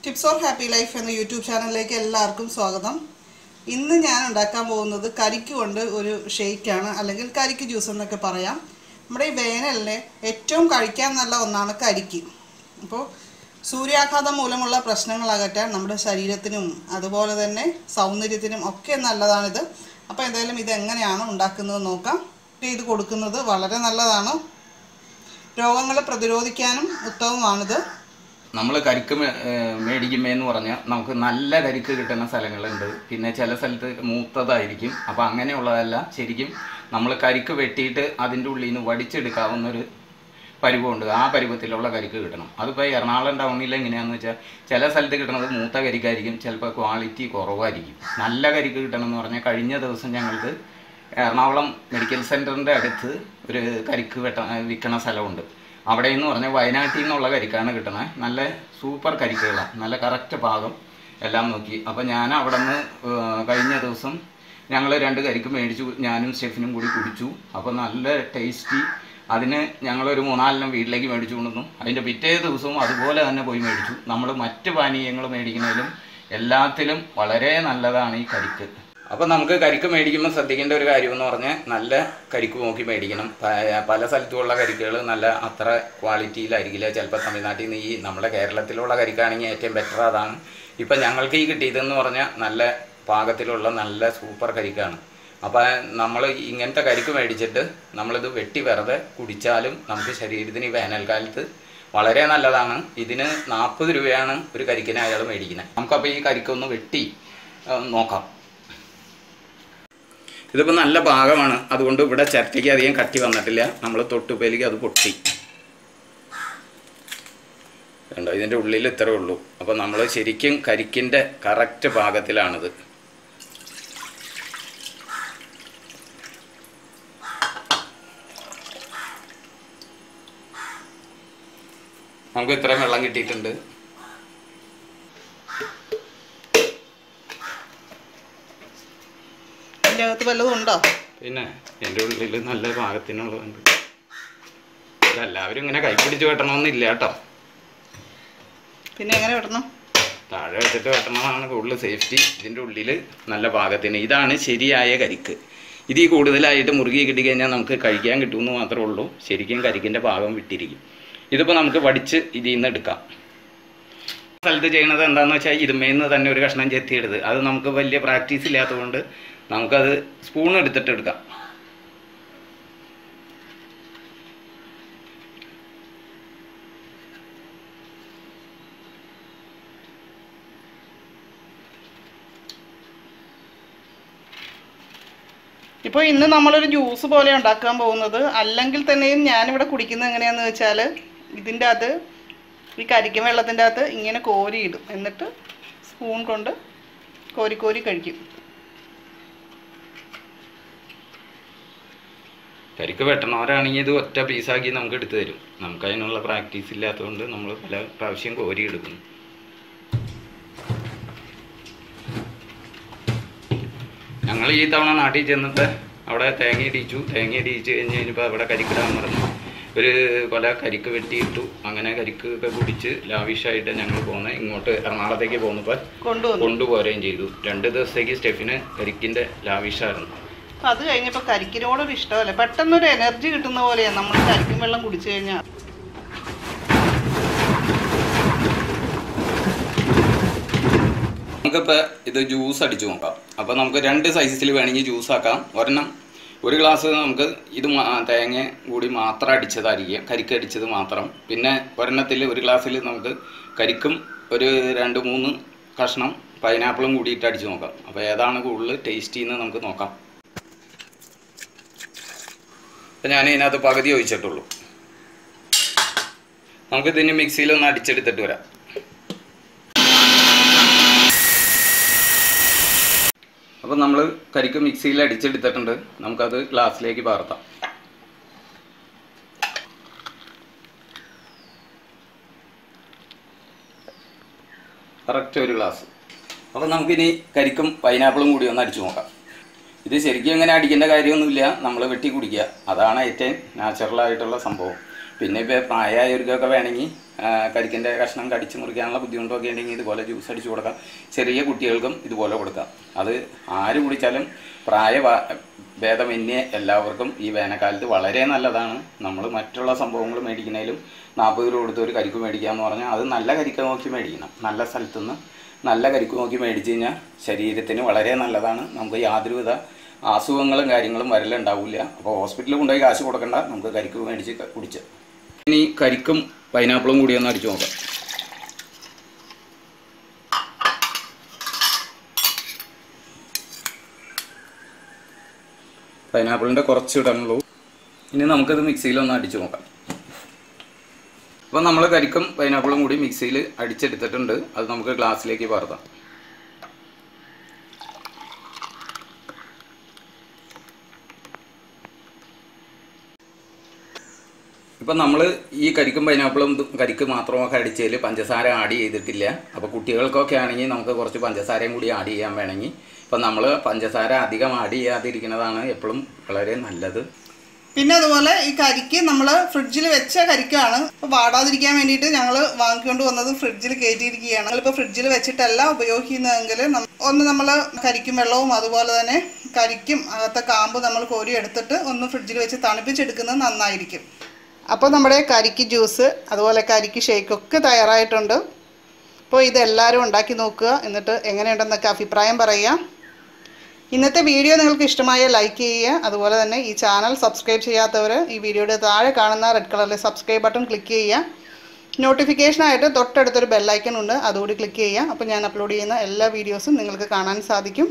Tips or happy life എന്ന YouTube ചാനലിലേക്ക് എല്ലാവർക്കും സ്വാഗതം. ഇന്ന് ഞാൻ ഉണ്ടാക്കാൻ പോകുന്നത് കരിക്ക് കൊണ്ട് ഒരു ഷേക്കാണ്, അല്ലെങ്കിൽ കരിക്ക് ജ്യൂസ് എന്നൊക്കെ പറയാം. നമ്മുടെ ഈ വേനലിന് ഏറ്റവും കഴിക്കാൻ നല്ല ഒന്നാണ് കരിക്ക്. അപ്പോൾ സൂര്യാഘാതം മൂലമുള്ള പ്രശ്നങ്ങൾ അകറ്റാൻ നമ്മുടെ ശരീരത്തിനും അതുപോലെ തന്നെ സൗന്ദര്യത്തിനും ഒക്കെ നല്ലതാണിത്. അപ്പോൾ എന്തായാലും ഇതെങ്ങനെയാണ് ഉണ്ടാക്കുന്നത് നോക്കാം. ഇത് കൊടുക്കുന്നത് വളരെ നല്ലതാണ്, രോഗങ്ങളെ പ്രതിരോധിക്കാനും ഉത്തമമാണിത്. നമ്മൾ കരിക്ക് മേടിക്കുമെന്ന് പറഞ്ഞാൽ നമുക്ക് നല്ല കരിക്ക് കിട്ടുന്ന സ്ഥലങ്ങളുണ്ട്, പിന്നെ ചില സ്ഥലത്ത് മൂത്തതായിരിക്കും. അപ്പോൾ അങ്ങനെയുള്ളതല്ല, ശരിക്കും നമ്മൾ കരിക്ക് വെട്ടിയിട്ട് അതിൻ്റെ ഉള്ളിൽ നിന്ന് വടിച്ചെടുക്കാവുന്നൊരു പരുവമുണ്ട്. ആ പരുവത്തിലുള്ള കരിക്ക് കിട്ടണം. അതിപ്പോൾ എറണാകുളം ടൗണിൽ എങ്ങനെയാണെന്ന് വെച്ചാൽ ചില സ്ഥലത്ത് കിട്ടുന്നത് മൂത്ത കരിക്കായിരിക്കും, ചിലപ്പോൾ ക്വാളിറ്റി കുറവായിരിക്കും. നല്ല കരിക്ക് കിട്ടണമെന്ന് പറഞ്ഞാൽ കഴിഞ്ഞ ദിവസം ഞങ്ങൾക്ക് എറണാകുളം മെഡിക്കൽ സെൻറ്ററിൻ്റെ അടുത്ത് ഒരു കരിക്ക് വിൽക്കണ സ്ഥലമുണ്ട്. അവിടെ എന്ന് പറഞ്ഞാൽ വയനാട്ടിൽ നിന്നുള്ള കരിക്കാണ് കിട്ടണത്. നല്ല സൂപ്പർ കരിക്കുകളാണ്, നല്ല കറക്റ്റ് പാകം എല്ലാം നോക്കി. അപ്പോൾ ഞാൻ അവിടെ നിന്ന് കഴിഞ്ഞ ദിവസം ഞങ്ങൾ 2 കരിക്ക് മേടിച്ചു, ഞാനും ഷെഫിനും കൂടി കുടിച്ചു. അപ്പോൾ നല്ല ടേസ്റ്റി. അതിന് ഞങ്ങളൊരു 3-4 വീട്ടിലേക്ക് മേടിച്ചു കൊണ്ടുവന്നു. അതിൻ്റെ പിറ്റേ ദിവസവും അതുപോലെ തന്നെ പോയി മേടിച്ചു. നമ്മൾ മറ്റ് പാനീയങ്ങൾ മേടിക്കുന്നതിലും എല്ലാത്തിലും വളരെ നല്ലതാണ് ഈ കരിക്ക്. അപ്പോൾ നമുക്ക് കരിക്ക് മേടിക്കുമ്പോൾ ശ്രദ്ധിക്കേണ്ട ഒരു കാര്യമെന്ന് പറഞ്ഞാൽ നല്ല കരിക്ക് നോക്കി മേടിക്കണം. പല സ്ഥലത്തുമുള്ള കരിക്കുകൾ നല്ല അത്ര ക്വാളിറ്റിയിലായിരിക്കില്ല. ചിലപ്പോൾ തമിഴ്നാട്ടിൽ നിന്ന് നമ്മുടെ കേരളത്തിലുള്ള കരിക്കാണെങ്കിൽ ഏറ്റവും ബെറ്റർ അതാണ്. ഇപ്പം ഞങ്ങൾക്ക് ഈ കിട്ടിയതെന്ന് പറഞ്ഞാൽ നല്ല പാകത്തിലുള്ള നല്ല സൂപ്പർ കരിക്കാണ്. അപ്പോൾ നമ്മൾ ഇങ്ങനത്തെ കരിക്ക് മേടിച്ചിട്ട് നമ്മളിത് വെട്ടി വെറുതെ കുടിച്ചാലും നമുക്ക് ശരീരത്തിന് ഈ വേനൽക്കാലത്ത് വളരെ നല്ലതാണ്. ഇതിന് 40 രൂപയാണ് ഒരു കരിക്കിന് അയാൾ മേടിക്കുന്നത്. നമുക്കപ്പോൾ ഈ കരിക്കൊന്ന് വെട്ടി നോക്കാം. ഇതിപ്പോൾ നല്ല പാകമാണ്, അതുകൊണ്ട് ഇവിടെ ചിരട്ടയ്ക്ക് അധികം കട്ടി വന്നിട്ടില്ല. നമ്മൾ തൊട്ടുപേലേക്ക് അത് പൊട്ടി കണ്ടോ, ഇതിൻ്റെ ഉള്ളിൽ ഇത്രേ ഉള്ളൂ. അപ്പോൾ നമ്മൾ ശരിക്കും കരിക്കിൻ്റെ കറക്റ്റ് പാകത്തിലാണിത്. നമുക്ക് ഇത്രയും വെള്ളം കിട്ടിയിട്ടുണ്ട്. അകത്ത് വല്ലതും ഉണ്ടോ? പിന്നെ എൻ്റെ ഉള്ളിൽ നല്ല പാകത്തിനുള്ളതുണ്ട്. ഇതെല്ലാവരും ഇങ്ങനെ കൈപ്പിടിച്ച് വെട്ടണമെന്നില്ല കേട്ടോ. പിന്നെ എങ്ങനെ വെട്ടണം? താഴെ വെച്ചിട്ട് വെട്ടണതാണ് കൂടുതൽ സേഫ്റ്റി. ഇതിൻ്റെ ഉള്ളിൽ നല്ല പാകത്തിന്. ഇതാണ് ശരിയായ കരിക്ക്. ഇതിൽ കൂടുതലായിട്ട് മുറുകി കിട്ടിക്കഴിഞ്ഞാൽ നമുക്ക് കഴിക്കാൻ കിട്ടുമെന്ന് മാത്രമേ ഉള്ളൂ. ശരിക്കും കരിക്കിൻ്റെ പാകം വിട്ടിരിക്കും. ഇതിപ്പോൾ നമുക്ക് വടിച്ച് ഇതിൽ നിന്ന് എടുക്കാം. സ്ഥലത്ത് ചെയ്യണത് എന്താണെന്ന് വെച്ചാൽ ഇരുമേന്ന് തന്നെ ഒരു കഷ്ണം ചെത്തിയെടുത്ത്, അത് നമുക്ക് വലിയ പ്രാക്ടീസ് ഇല്ലാത്തതുകൊണ്ട് നമുക്കത് സ്പൂൺ എടുത്തിട്ട് എടുക്കാം. ഇപ്പോൾ ഇന്ന് നമ്മളൊരു ജ്യൂസ് പോലെ ഉണ്ടാക്കാൻ പോകുന്നത്. അല്ലെങ്കിൽ തന്നെയും ഞാനിവിടെ കുടിക്കുന്നത് എങ്ങനെയാണെന്ന് വെച്ചാൽ ഇതിൻ്റെ അകത്ത് ഈ കരിക്കും വെള്ളത്തിൻ്റെ അകത്ത് ഇങ്ങനെ കോരിയിടും, എന്നിട്ട് സ്പൂൺ കൊണ്ട് കോരി കോരി കഴിക്കും. കരിക്ക് വെട്ടണവരാണെങ്കിൽ ഇത് ഒറ്റ പീസാക്കി നമുക്ക് എടുത്തു തരും. നമുക്ക് അതിനുള്ള പ്രാക്ടീസ് ഇല്ലാത്തതുകൊണ്ട് നമ്മൾ പല പ്രാവശ്യം കോരി എടുക്കുന്നു. ഞങ്ങൾ ഈ തവണ നാട്ടിൽ ചെന്നിട്ട് അവിടെ തേങ്ങ ഇടിച്ചു കഴിഞ്ഞ് കഴിഞ്ഞപ്പോൾ അവിടെ കരിക്കിടാൻ പറഞ്ഞു. ഒരു കൊല കരിക്ക് വെട്ടിയിട്ടു. അങ്ങനെ കരിക്കൊക്കെ കുടിച്ച് ലാവിഷായിട്ട് ഞങ്ങൾ പോകുന്നത് ഇങ്ങോട്ട് എറണാകുളത്തേക്ക് പോകുന്നപ്പോൾ കൊണ്ടുപോരുകയും ചെയ്തു. 2 ദിവസത്തേക്ക് സ്റ്റെഫിന് കരിക്കിൻ്റെ ലാവിഷായിരുന്നു. അത് കഴിഞ്ഞപ്പോൾ കരിക്കിനോടൊരു ഇഷ്ടമല്ല, പെട്ടെന്നൊരു എനർജി കിട്ടുന്ന പോലെയാണ് നമ്മൾ കരിക്കും വെള്ളം കുടിച്ചു കഴിഞ്ഞാൽ. നമുക്കിപ്പോൾ ഇത് ജ്യൂസ് അടിച്ചു നോക്കാം. അപ്പോൾ നമുക്ക് 2 സൈസിൽ വേണമെങ്കിൽ ജ്യൂസ് ആക്കാം. ഒരു ഗ്ലാസ് നമുക്ക് ഇത് തേങ്ങ കൂടി മാത്രം അടിച്ചതായിരിക്കും, കരിക്ക് അടിച്ചത് മാത്രം. പിന്നെ ഒരു ഗ്ലാസ്സിൽ നമുക്ക് കരിക്കും ഒരു 2-3 കഷ്ണം പൈനാപ്പിളും കൂടിയിട്ട് അടിച്ച് നോക്കാം. അപ്പോൾ ഏതാണ് കൂടുതൽ ടേസ്റ്റി എന്ന് നമുക്ക് നോക്കാം. അപ്പോൾ ഞാൻ ഇതിനകത്ത് പകുതി ഒഴിച്ചിട്ടുള്ളൂ. നമുക്കിതിന് മിക്സിയിലൊന്ന് അടിച്ചെടുത്തിട്ട് വരാം. അപ്പോൾ നമ്മൾ കരിക്ക് മിക്സിയിൽ അടിച്ചെടുത്തിട്ടുണ്ട്. നമുക്കത് ഗ്ലാസ്സിലേക്ക് പകർത്താം. കറക്റ്റ് ഒരു ഗ്ലാസ്. അപ്പോൾ നമുക്കിനി കരിക്കും പൈനാപ്പിളും കൂടി ഒന്ന് അടിച്ചു നോക്കാം. ഇത് ശരിക്കും ഇങ്ങനെ അടിക്കേണ്ട കാര്യമൊന്നുമില്ല, നമ്മൾ വെട്ടി കുടിക്കുക. അതാണ് ഏറ്റവും നാച്ചുറലായിട്ടുള്ള സംഭവം. പിന്നെ ഇപ്പോൾ പ്രായമായവർക്കൊക്കെ വേണമെങ്കിൽ കരിക്കിൻ്റെ കഷ്ണം കടിച്ച് മുറിക്കാനുള്ള ബുദ്ധിമുട്ടൊക്കെ ഉണ്ടെങ്കിൽ ഇതുപോലെ ജ്യൂസ് അടിച്ച് കൊടുക്കാം. ചെറിയ കുട്ടികൾക്കും ഇതുപോലെ കൊടുക്കാം. അത് ആര് കുടിച്ചാലും ഭേദമന്യേ എല്ലാവർക്കും ഈ വേനൽക്കാലത്ത് വളരെ നല്ലതാണ്. നമ്മൾ മറ്റുള്ള സംഭവങ്ങൾ മേടിക്കുന്നതിലും 40 രൂപ കൊടുത്ത് ഒരു കരിക്ക് മേടിക്കുക എന്ന് പറഞ്ഞാൽ അത് നല്ല കരിക്ക് നോക്കി മേടിക്കണം. നല്ല സ്ഥലത്തുനിന്ന് നല്ല കരിക്ക് നോക്കി മേടിച്ച് കഴിഞ്ഞാൽ ശരീരത്തിന് വളരെ നല്ലതാണ്. നമുക്ക് യാതൊരുവിധ അസുഖങ്ങളും കാര്യങ്ങളും വരലുണ്ടാവില്ല. അപ്പോൾ ഹോസ്പിറ്റലിൽ കൊണ്ടുപോയി കാശ് കൊടുക്കണ്ട, നമുക്ക് കരിക്ക് മേടിച്ച് കുടിച്ച്. ഇനി കരിക്കും പൈനാപ്പിളും കൂടി ഒന്ന് അടിച്ചു നോക്കാം. പൈനാപ്പിളിൻ്റെ കുറച്ച് ഇടങ്ങളുള്ളൂ. ഇനി നമുക്കത് മിക്സിയിലൊന്ന് അടിച്ചു നോക്കാം. അപ്പോൾ നമ്മൾ കരിക്കും പൈനാപ്പിളും കൂടി മിക്സിയിൽ അടിച്ചെടുത്തിട്ടുണ്ട്. അത് നമുക്ക് ഗ്ലാസ്സിലേക്ക് പകർത്താം. ഇപ്പം നമ്മൾ ഈ കരിക്കും പൈനാപ്പിളും കരിക്ക് മാത്രമൊക്കെ അടിച്ചതിൽ പഞ്ചസാര ആഡ് ചെയ്തിട്ടില്ല. അപ്പോൾ കുട്ടികൾക്കൊക്കെ ആണെങ്കിൽ നമുക്ക് കുറച്ച് പഞ്ചസാരയും കൂടി ആഡ് ചെയ്യാൻ വേണമെങ്കിൽ ഇപ്പം നമ്മൾ പഞ്ചസാര അധികം ആഡ് ചെയ്യാതിരിക്കുന്നതാണ് എപ്പോഴും വളരെ നല്ലത്. പിന്നെ അതുപോലെ ഈ കരിക്ക് നമ്മൾ ഫ്രിഡ്ജിൽ വെച്ച കരിക്കാണ്. ഇപ്പോൾ വാടാതിരിക്കാൻ വേണ്ടിയിട്ട് ഞങ്ങൾ വാങ്ങിക്കൊണ്ട് വന്നത് ഫ്രിഡ്ജിൽ കയറ്റിയിരിക്കുകയാണ്. ഞങ്ങളിപ്പോൾ ഫ്രിഡ്ജിൽ വെച്ചിട്ടല്ല ഉപയോഗിക്കുന്നതെങ്കിൽ ഒന്ന് നമ്മൾ കരിക്കും വെള്ളവും അതുപോലെ തന്നെ കരിക്കും അകത്തെ കാമ്പ് നമ്മൾ കോരി എടുത്തിട്ട് ഒന്ന് ഫ്രിഡ്ജിൽ വെച്ച് തണുപ്പിച്ചെടുക്കുന്നത് നന്നായിരിക്കും. അപ്പോൾ നമ്മുടെ കരിക്ക് ജ്യൂസ് അതുപോലെ കരിക്ക് ഷേക്കൊക്കെ തയ്യാറായിട്ടുണ്ട്. അപ്പോൾ ഇതെല്ലാവരും ഉണ്ടാക്കി നോക്കുക. എന്നിട്ട് എങ്ങനെയുണ്ടെന്നൊക്കെ അഭിപ്രായം പറയുക. ഇന്നത്തെ വീഡിയോ നിങ്ങൾക്ക് ഇഷ്ടമായ ലൈക്ക് ചെയ്യുക. അതുപോലെ തന്നെ ഈ ചാനൽ സബ്സ്ക്രൈബ് ചെയ്യാത്തവർ ഈ വീഡിയോയുടെ താഴെ കാണുന്ന റെഡ് കളറിലെ സബ്സ്ക്രൈബ് ബട്ടൺ ക്ലിക്ക് ചെയ്യുക. നോട്ടിഫിക്കേഷനായിട്ട് തൊട്ടടുത്തൊരു ബെല്ലൈക്കൺ ഉണ്ട്, അതുകൂടി ക്ലിക്ക് ചെയ്യുക. അപ്പോൾ ഞാൻ അപ്ലോഡ് ചെയ്യുന്ന എല്ലാ വീഡിയോസും നിങ്ങൾക്ക് കാണാൻ സാധിക്കും.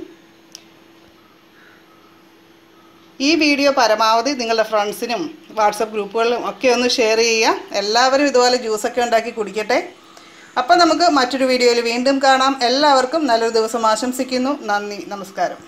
ഈ വീഡിയോ പരമാവധി നിങ്ങളുടെ ഫ്രണ്ട്സിനും വാട്സപ്പ് ഗ്രൂപ്പുകളിലും ഒക്കെ ഒന്ന് ഷെയർ ചെയ്യുക. എല്ലാവരും ഇതുപോലെ ജ്യൂസൊക്കെ ഉണ്ടാക്കി കുടിക്കട്ടെ. അപ്പോൾ നമുക്ക് മറ്റൊരു വീഡിയോയിൽ വീണ്ടും കാണാം. എല്ലാവർക്കും നല്ലൊരു ദിവസം ആശംസിക്കുന്നു. നന്ദി, നമസ്കാരം.